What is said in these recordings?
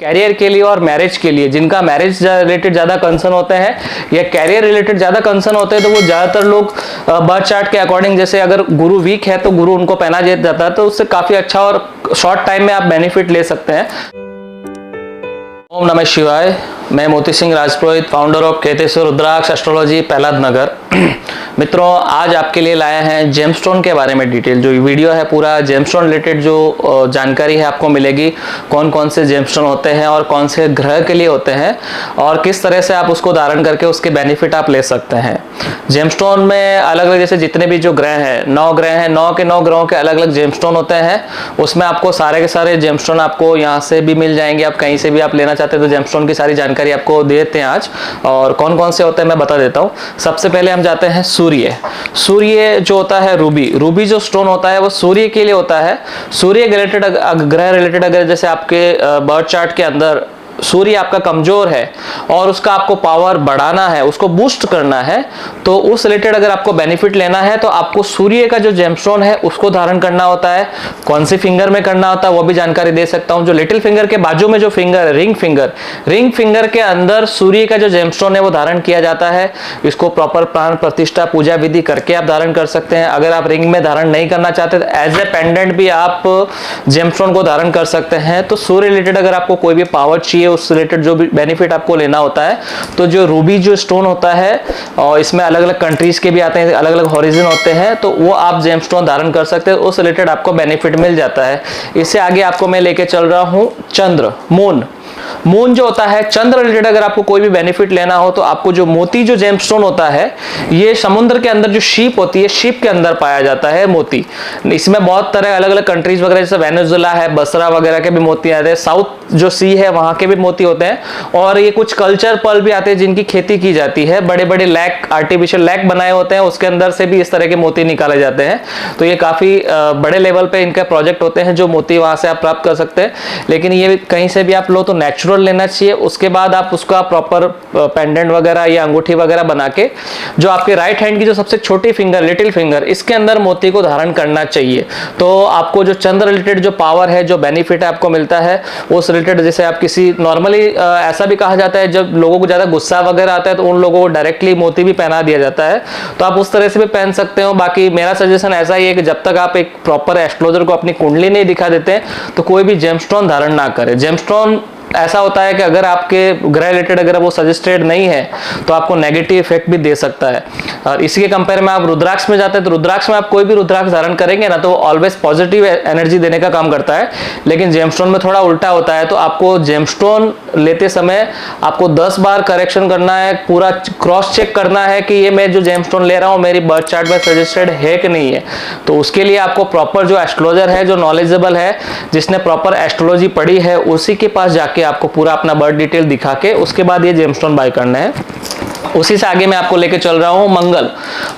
Career के लिए और मैरिज के लिए, जिनका मैरिज रिलेटेड ज़्यादा कंसर्न होते हैं या कैरियर रिलेटेड ज़्यादा कंसर्न होते हैं, तो वो ज़्यादातर लोग बर्थ चार्ट के अकॉर्डिंग, जैसे अगर गुरु वीक है तो गुरु उनको पहना जाता है, तो उससे काफ़ी अच्छा और शॉर्ट टाइम में आप बेनिफिट ले सकते हैं। ओम नमः शिवाय। मैं Moti Singh Rajpurohit, founder of Keteshwar Rudraksh astrology, Prahlad Nagar. मित्रों, आज आपके लिए लाया है जेमस्टोन के बारे में डिटेल। जो वीडियो है पूरा जेमस्टोन रिलेटेड जो जानकारी है आपको मिलेगी, कौन कौन से जेमस्टोन होते हैं और कौन से ग्रह के लिए होते हैं और किस तरह से आप उसको धारण करके उसके बेनिफिट आप ले सकते हैं। जेमस्टोन में अलग अलग, जैसे जितने भी जो ग्रह हैं, 9 ग्रह हैं, 9 के 9 ग्रहों के अलग अलग जेमस्टोन होते हैं। उसमें आपको सारे के सारे जेमस्टोन आपको यहाँ से भी मिल जाएंगे, आप कहीं से भी आप लेना चाहते हैं तो जेमस्टोन की सारी जानकारी आपको देते हैं आज। और कौन कौन से होते हैं मैं बता देता हूँ। सबसे पहले हम जाते हैं सूर्य। सूर्य जो होता है, रूबी जो स्टोन होता है वो सूर्य के लिए होता है। सूर्य रिलेटेड ग्रह रिलेटेड अगर जैसे आपके बर्थ चार्ट के अंदर सूर्य आपका कमजोर है और उसका आपको पावर बढ़ाना है, उसको बूस्ट करना है, तो उस रिलेटेड अगर आपको बेनिफिट लेना है तो आपको सूर्य का जो जेमस्टोन है उसको धारण करना होता है। कौन सी फिंगर में करना होता है वो भी जानकारी दे सकता हूं। जो लिटिल फिंगर के बाजू में जो फिंगर है, रिंग फिंगर के अंदर सूर्य का जो जेमस्टोन है वो धारण किया जाता है। इसको प्रॉपर प्राण प्रतिष्ठा पूजा विधि करके आप धारण कर सकते हैं। अगर आप रिंग में धारण नहीं करना चाहते तो एज ए पेंडेंट भी आप जेमस्टोन को धारण कर सकते हैं। तो सूर्य रिलेटेड अगर आपको कोई भी पावर चाहिए, उस रिलेटेड जो भी बेनिफिट आपको लेना होता है, तो जो रूबी जो स्टोन होता है, और इसमें अलग अलग कंट्रीज के भी आते हैं, अलग अलग हॉरिजन होते हैं, तो वो आप जेमस्टोन धारण कर सकते हैं, उस रिलेटेड आपको बेनिफिट मिल जाता है। इससे आगे आपको मैं लेके चल रहा हूं चंद्र, मून जो होता है, चंद्र रिलेटेड अगर आपको कोई भी बेनिफिट लेना हो तो आपको जो मोती जो जेमस्टोन होता है, ये समुद्र के अंदर जो शीप होती है, शीप के अंदर पाया जाता है मोती। इसमें बहुत तरह अलग अलग कंट्रीज वगैरह, जैसे वेनेजुएला है, बसरा वगैरह के भी मोती आते हैं, साउथ जो सी है वहां के भी मोती होते हैं। और ये कुछ कल्चर पर्ल भी आते हैं जिनकी खेती की जाती है, बड़े बड़े लैक, आर्टिफिशियल लैक बनाए होते हैं, उसके अंदर से भी इस तरह के मोती निकाले जाते हैं। तो ये काफी बड़े लेवल पे इनके प्रोजेक्ट होते हैं जो मोती वहां से आप प्राप्त कर सकते हैं। लेकिन ये कहीं से भी आप लो तो नेचुरल लेना चाहिए। उसके बाद आप उसका प्रॉपर पेंडेंट वगैरह या अंगूठी वगैरह बना के, जो आपके राइट हैंड की जो सबसे छोटी फिंगर, लिटिल फिंगर, इसके अंदर मोती को धारण करना चाहिए। तो आपको जो चंद्र रिलेटेड जो पावर है, जो बेनिफिट है आपको मिलता है, उस रिलेटेड जैसे आप किसी नॉर्मली ऐसा भी कहा जाता है जब लोगों को ज्यादा गुस्सा वगैरह आता है तो उन लोगों को डायरेक्टली मोती भी पहना दिया जाता है, तो आप उस तरह से भी पहन सकते हो। बाकी मेरा सजेशन ऐसा ही है कि जब तक आप एक प्रॉपर एस्ट्रोलॉजर को अपनी कुंडली नहीं दिखा देते तो कोई भी जेमस्टोन धारण ना करें। जेमस्टोन ऐसा होता है कि अगर आपके ग्रह रिलेटेड अगर वो सजेस्टेड नहीं है तो आपको नेगेटिव इफेक्ट भी दे सकता है। और इसी के कंपेयर में आप रुद्राक्ष में जाते हैं तो रुद्राक्ष में आप कोई भी रुद्राक्ष धारण करेंगे ना तो ऑलवेज पॉजिटिव एनर्जी देने का काम करता है। लेकिन जेमस्टोन में थोड़ा उल्टा होता है, तो आपको जेमस्टोन लेते समय आपको 10 बार करेक्शन करना है, पूरा क्रॉस चेक करना है कि ये मैं जो जेमस्टोन ले रहा हूँ मेरी बर्थ चार्ट में सजेस्टेड है कि नहीं है। तो उसके लिए आपको प्रॉपर जो एस्ट्रोलॉजर है, जो नॉलेजेबल है, जिसने प्रॉपर एस्ट्रोलॉजी पढ़ी है, उसी के पास जाके आपको पूरा अपना बर्थ डिटेल दिखा के उसके बाद ये जेमस्टोन बाय करना है। उसी से आगे मैं आपको लेके चल रहा हूं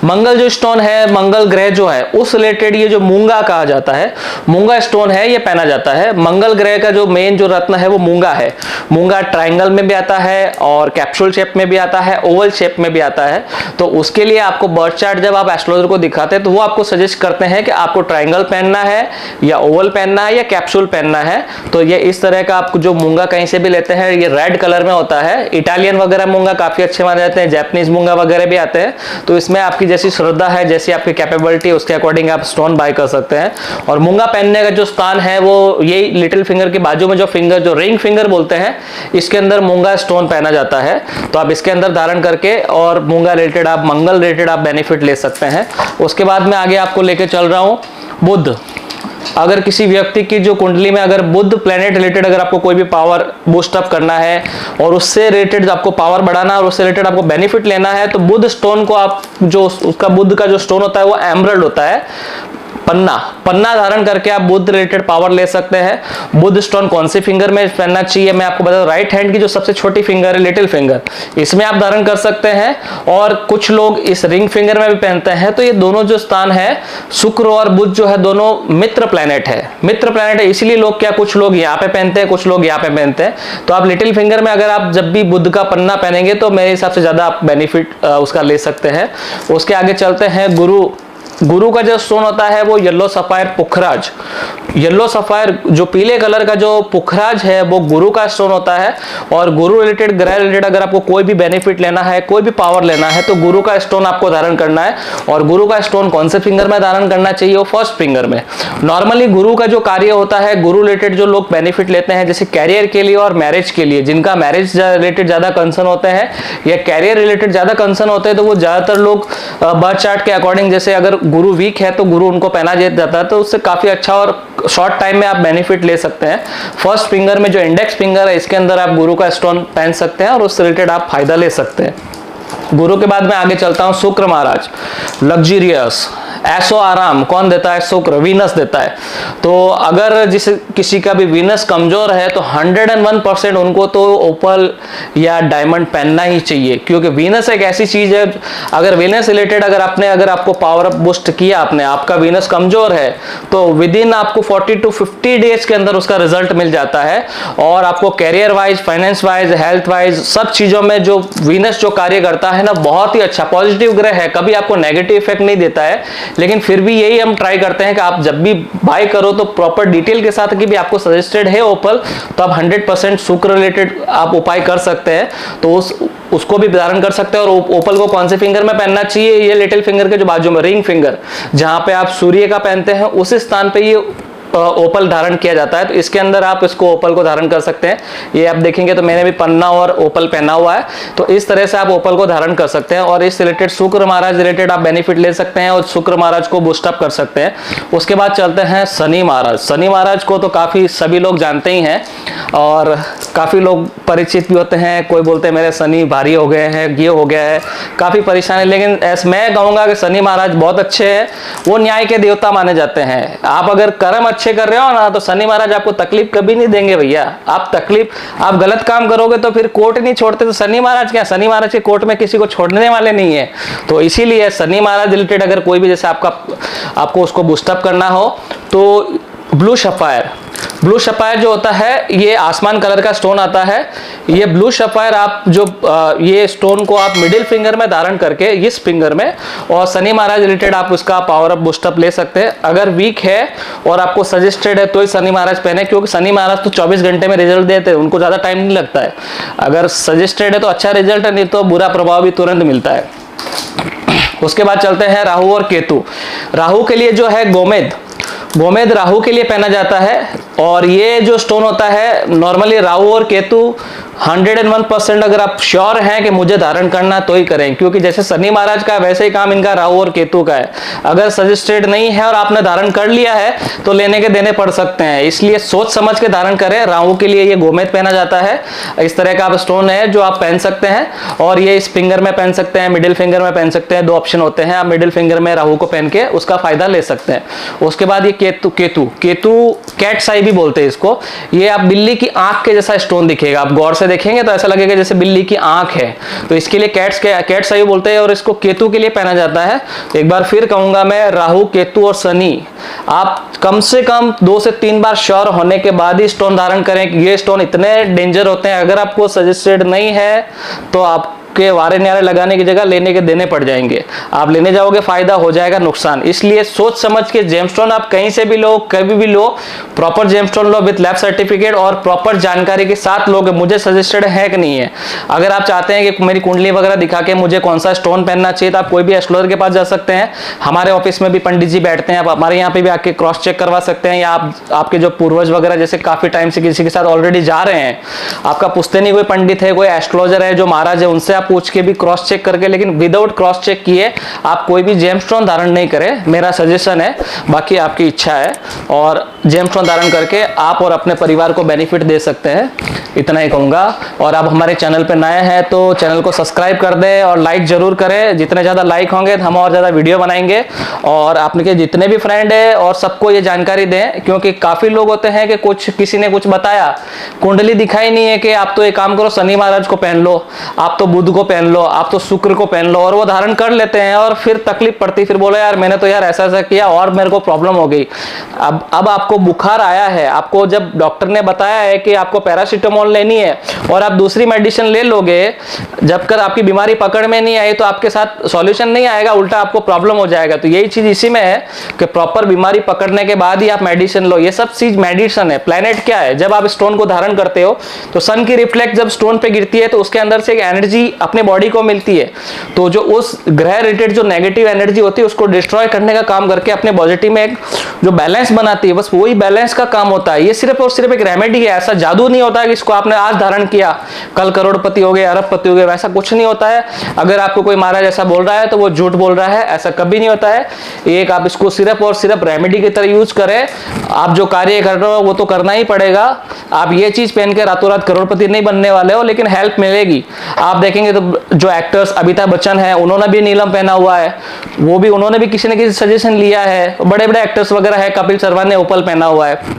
मंगल जो स्टोन है, मंगल ग्रह जो है उस रिलेटेड ये जो मूंगा कहा जाता है, मूंगा स्टोन है, ये पहना जाता है। मंगल ग्रह का जो मेन जो रत्न है वो मूंगा है। मूंगा ट्रायंगल में भी आता है और कैप्सूल शेप में भी आता है, ओवल शेप में भी आता है। तो उसके लिए आपको बर्थ चार्ट जब आप एस्ट्रोलॉजर को दिखाते हैं तो वो आपको सजेस्ट करते हैं कि आपको ट्रायंगल पहनना है या ओवल पहनना है या कैप्सूल पहनना है। तो ये इस तरह का आपको जो मूंगा कहीं से भी लेते हैं, ये रेड कलर में होता है। इटालियन वगैरह मूंगा काफी अच्छे माने जाते हैं, जापानीज मूंगा वगैरह भी आते हैं। तो इसमें आपकी जैसी श्रद्धा है, जैसी आपकी कैपेबिलिटी, उसके अकॉर्डिंग आप स्टोन बाय कर सकते हैं। और मूंगा पहनने का जो स्थान है वो यही लिटिल फिंगर के बाजू में जो फिंगर, जो रिंग फिंगर बोलते हैं, इसके अंदर मूंगा स्टोन पहना जाता है। तो आप इसके अंदर धारण करके और मूंगा रिलेटेड आप, मंगल रिलेटेड आप बेनिफिट ले सकते हैं। उसके बाद में आगे आपको लेके चल रहा हूं बुध। अगर किसी व्यक्ति की जो कुंडली में अगर बुध प्लेनेट रिलेटेड अगर आपको कोई भी पावर बूस्ट अप करना है और उससे रिलेटेड आपको पावर बढ़ाना है और उससे रिलेटेड आपको बेनिफिट लेना है, तो बुध स्टोन को आप, जो उसका बुध का जो स्टोन होता है वो एमरल्ड होता है, पन्ना धारण करके आप बुध रिलेटेड पावर ले सकते हैं। बुध स्टोन कौन सी फिंगर में पहनना चाहिए मैं आपको बता दूं, राइट हैंड की जो सबसे छोटी फिंगर है, लिटिल फिंगर, इसमें आप धारण कर सकते हैं। और कुछ लोग इस रिंग फिंगर में भी पहनते हैं। तो ये दोनों जो स्थान है, शुक्र और बुध जो है, दोनों मित्र प्लैनेट है। इसीलिए लोग क्या, कुछ लोग यहाँ पे पहनते हैं, कुछ लोग यहाँ पे पहनते हैं। तो आप लिटिल फिंगर में अगर आप जब भी बुध का पन्ना पहनेंगे तो मेरे हिसाब से ज्यादा आप बेनिफिट उसका ले सकते हैं। उसके आगे चलते हैं गुरु का जो स्टोन होता है वो येलो सफायर पुखराज, येलो सफायर जो पीले कलर का जो पुखराज है वो गुरु का स्टोन होता है। और गुरु रिलेटेड, ग्रह रिलेटेड अगर आपको कोई भी बेनिफिट लेना है, कोई भी पावर लेना है तो गुरु का स्टोन आपको धारण करना है। और गुरु का स्टोन कौन से फिंगर में धारण करना चाहिए? वो फर्स्ट फिंगर में। नॉर्मली गुरु का जो कार्य होता है, गुरु रिलेटेड जो लोग बेनिफिट लेते हैं जैसे कैरियर के लिए और मैरिज के लिए, जिनका मैरिज रिलेटेड ज्यादा कंसर्न होते हैं या कैरियर रिलेटेड ज्यादा कंसर्न होते हैं, तो वो ज्यादातर लोग बर्थ चार्ट के अकॉर्डिंग, जैसे अगर गुरु वीक है तो गुरु उनको पहना जाता है, तो उससे काफी अच्छा और शॉर्ट टाइम में आप बेनिफिट ले सकते हैं। फर्स्ट फिंगर में जो इंडेक्स फिंगर है इसके अंदर आप गुरु का स्टोन पहन सकते हैं और उससे रिलेटेड आप फायदा ले सकते हैं। गुरु के बाद मैं आगे चलता हूं, शुक्र महाराज, लग्जरियस, ऐसो आराम कौन देता है? शुक्र, वीनस देता है। तो अगर जिस किसी का भी वीनस कमजोर है तो 101% उनको तो ओपल या डायमंड पहनना ही चाहिए, क्योंकि वीनस एक ऐसी चीज है, अगर वीनस रिलेटेड अगर आपको पावर अप बूस्ट किया, आपका वीनस कमजोर है तो विद इन आपको 40 to 50 डेज के अंदर उसका रिजल्ट मिल जाता है। और आपको career wise, finance wise, health wise सब चीजों में जो वीनस जो कार्य करता है ना, बहुत ही अच्छा पॉजिटिव ग्रह है, कभी आपको नेगेटिव इफेक्ट नहीं देता है। लेकिन फिर भी यही हम ट्राई करते हैं कि आप जब भी बाय करो तो प्रॉपर डिटेल के साथ कि भी आपको सजेस्टेड है ओपल, तो आप 100% शुक्र रिलेटेड आप उपाय कर सकते हैं, तो उसको भी धारण कर सकते हैं। और ओपल को कौन से फिंगर में पहनना चाहिए? ये लिटिल फिंगर के जो बाजू में रिंग फिंगर, जहां पे आप सूर्य का पहनते हैं उस स्थान पे ये ओपल धारण किया जाता है, तो इसके अंदर आप इसको ओपल को धारण कर सकते हैं। ये आप देखेंगे तो मैंने भी पन्ना और ओपल पहना हुआ है, तो इस तरह से आप ओपल को धारण कर सकते हैं और इस रिलेटेड शुक्र महाराज रिलेटेड आप बेनिफिट ले सकते हैं और शुक्र महाराज को बूस्ट अप कर सकते हैं। उसके बाद चलते हैं शनि महाराज। शनि महाराज को तो काफी सभी लोग जानते ही हैं और काफी लोग परिचित भी होते हैं। कोई बोलते हैं मेरे शनि भारी हो गए हैं, ये हो गया है, काफी परेशानी। लेकिन मैं कहूंगा कि शनि महाराज बहुत अच्छे हैं, वो न्याय के देवता माने जाते हैं। आप अगर कर्म अच्छे कर रहे हो ना तो शनि महाराज आपको तकलीफ कभी नहीं देंगे भैया। आप गलत काम करोगे तो फिर कोर्ट नहीं छोड़ते, तो शनि महाराज क्या, शनि महाराज के कोर्ट में किसी को छोड़ने वाले नहीं है। तो इसीलिए शनि महाराज रिलेटेड अगर कोई भी जैसे आपको उसको बूस्टअप करना हो तो ब्लू सफायर जो होता है ये आसमान कलर का स्टोन आता है। ये ब्लू सफायर आप जो ये स्टोन को आप मिडिल फिंगर में धारण करके इस फिंगर में, और शनि महाराज रिलेटेड आप उसका पावर अप बूस्टअप ले सकते हैं। अगर वीक है और आपको सजेस्टेड है तो ही शनि महाराज पहने, क्योंकि शनि महाराज तो 24 घंटे में रिजल्ट देते हैं, उनको ज्यादा टाइम नहीं लगता है। अगर सजेस्टेड है तो अच्छा रिजल्ट है, नहीं तो बुरा प्रभाव भी तुरंत मिलता है। उसके बाद चलते हैं राहु और केतु। राहु के लिए जो है गोमेद राहु के लिए पहना जाता है। और ये जो स्टोन होता है नॉर्मली राहु और केतु 101% अगर आप श्योर हैं कि मुझे धारण करना तो ही करें, क्योंकि जैसे शनि महाराज का वैसे ही काम इनका राहु और केतु का है। अगर सजेस्टेड नहीं है और आपने धारण कर लिया है तो लेने के देने पड़ सकते हैं, इसलिए सोच समझ के धारण करें। राहु के लिए ये गोमेद पहना जाता है, इस तरह का आप स्टोन है जो आप पहन सकते हैं। और ये इस फिंगर में पहन सकते हैं, मिडिल फिंगर में पहन सकते हैं, दो ऑप्शन होते हैं। आप मिडिल फिंगर में राहु को पहन के उसका फायदा ले सकते हैं। उसके बाद ये केतु कैट्स आई भी बोलते हैं इसको। ये आप बिल्ली की आंख के जैसा स्टोन दिखेगा, आप गौर से देखेंगे तो ऐसा लगेगा जैसे बिल्ली की आंख है, तो इसके लिए कैट्स आई बोलते हैं और इसको केतु के लिए पहना जाता है। एक बार फिर कहूंगा मैं, राहु, केतु और शनि आप कम से कम 2 से 3 बार श्योर होने के बाद ही स्टोन धारण करें। ये स्टोन इतने डेंजर होते हैं, अगर आपको सजेस्टेड नहीं है तो आप के वारे न्यारे लगाने की जगह लेने के देने पड़ जाएंगे। आप लेने जाओगे फायदा हो जाएगा नुकसान। इसलिए सोच समझ के जेमस्टोन आप कहीं से भी लो, कभी भी लो, प्रॉपर जेमस्टोन लो विद लैब सर्टिफिकेट और प्रॉपर जानकारी के साथ लोगे मुझे सजेस्टेड है कि नहीं है। अगर आप चाहते हैं कि मेरी कुंडली वगैरह दिखा के मुझे कौन सा स्टोन पहनना चाहिए, तो आप कोई भी एस्ट्रोलॉजर के पास जा सकते हैं। हमारे ऑफिस में भी पंडित जी बैठते हैं, आप हमारे यहाँ पे भी आके क्रॉस चेक करवा सकते हैं, या आपके जो पूर्वज वगैरह जैसे काफी टाइम से किसी के साथ ऑलरेडी जा रहे हैं, आपका पुश्तैनी कोई पंडित है, कोई एस्ट्रोलॉजर है जो महाराज है, उनसे आप पूछ के भी क्रॉस चेक करके, लेकिन विदाउट क्रॉस चेक किए आप कोई भी जेमस्टोन धारण नहीं करें, मेरा सजेशन है। बाकी आपकी इच्छा है, और जेमस्टोन धारण करके आप और अपने परिवार को बेनिफिट दे सकते हैं, इतना ही कहूंगा। और आप हमारे चैनल पे नए हैं तो चैनल को सब्सक्राइब कर दें और लाइक जरूर करें। जितने ज्यादा लाइक होंगे तो हम और ज्यादा वीडियो बनाएंगे, और आपके जितने भी फ्रेंड है और सबको ये जानकारी दें, क्योंकि काफी लोग होते हैं कि किसी ने कुछ बताया, कुंडली दिखाई नहीं है कि आप तो एक काम करो शनि महाराज को पहन लो, आप तो बुध को पहन लो, आप तो शुक्र को पहन लो, और वो धारण कर लेते हैं और फिर तकलीफ पड़ती, फिर बोले यार मैंने तो यार ऐसा ऐसा किया और मेरे को प्रॉब्लम हो गई। अब आपको बुखार आया है, आपको जब डॉक्टर ने बताया है कि आपको पैरासीटामोल पैरासीटामोल लेनी है और आप दूसरी मेडिसिन ले लोगे, जब कर आपकी बीमारी पकड़ में नहीं आई तो आपके साथ सॉल्यूशन नहीं आएगा, उल्टा आपको प्रॉब्लम हो जाएगा। तो यही चीज इसी में है कि प्रॉपर बीमारी पकड़ने के बाद ही आप मेडिसिन लो। ये सब चीज मेडिसिन है। प्लेनेट क्या है? जब आप स्टोन को धारण करते हो तो सन की रिफ्लेक्ट जब स्टोन पे गिरती है तो उसके अंदर से एक एनर्जी अपने बॉडी को मिलती है, तो जो उस ग्रह रिलेटेड जो नेगेटिव एनर्जी होती है उसको डिस्ट्रॉय करने का काम करके अपने पॉजिटिव में एक जो बैलेंस बनाती है, बस वही बैलेंस का काम होता है। ये सिर्फ और सिर्फ एक रेमेडी है, ऐसा जादू नहीं होता है कि इसको आपने आज धारण किया कल करोड़पति हो गए, अरबपति हो गए, वैसा कुछ नहीं होता है। अगर आपको कोई महाराज ऐसा बोल रहा है तो वो झूठ बोल रहा है, ऐसा कभी नहीं होता है। एक आप इसको सिर्फ और सिर्फ रेमेडी की तरह यूज करें। आप जो कार्य कर रहे हो वो तो करना ही पड़ेगा। आप ये चीज पहन के रातों रात करोड़पति नहीं बनने वाले हो, लेकिन हेल्प मिलेगी। आप देखेंगे तो जो एक्टर्स अमिताभ बच्चन है उन्होंने भी नीलम पहना हुआ है, वो भी उन्होंने भी किसी न किसी सजेशन लिया है। बड़े बड़े एक्टर्स वगैरह है, कपिल शर्मा ने ओपल पहना हुआ है,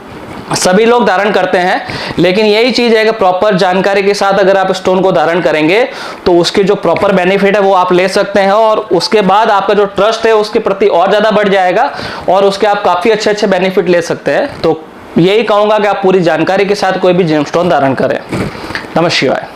सभी लोग धारण करते हैं। लेकिन यही चीज है कि प्रॉपर जानकारी के साथ अगर आप स्टोन को धारण करेंगे तो उसके जो प्रॉपर बेनिफिट है वो आप ले सकते हैं, और उसके बाद आपका जो ट्रस्ट है उसके प्रति और ज्यादा बढ़ जाएगा और उसके आप काफी अच्छे अच्छे बेनिफिट ले सकते हैं। तो यही कहूंगा कि आप पूरी जानकारी के साथ कोई भी जेमस्टोन धारण करें। नमः शिवाय।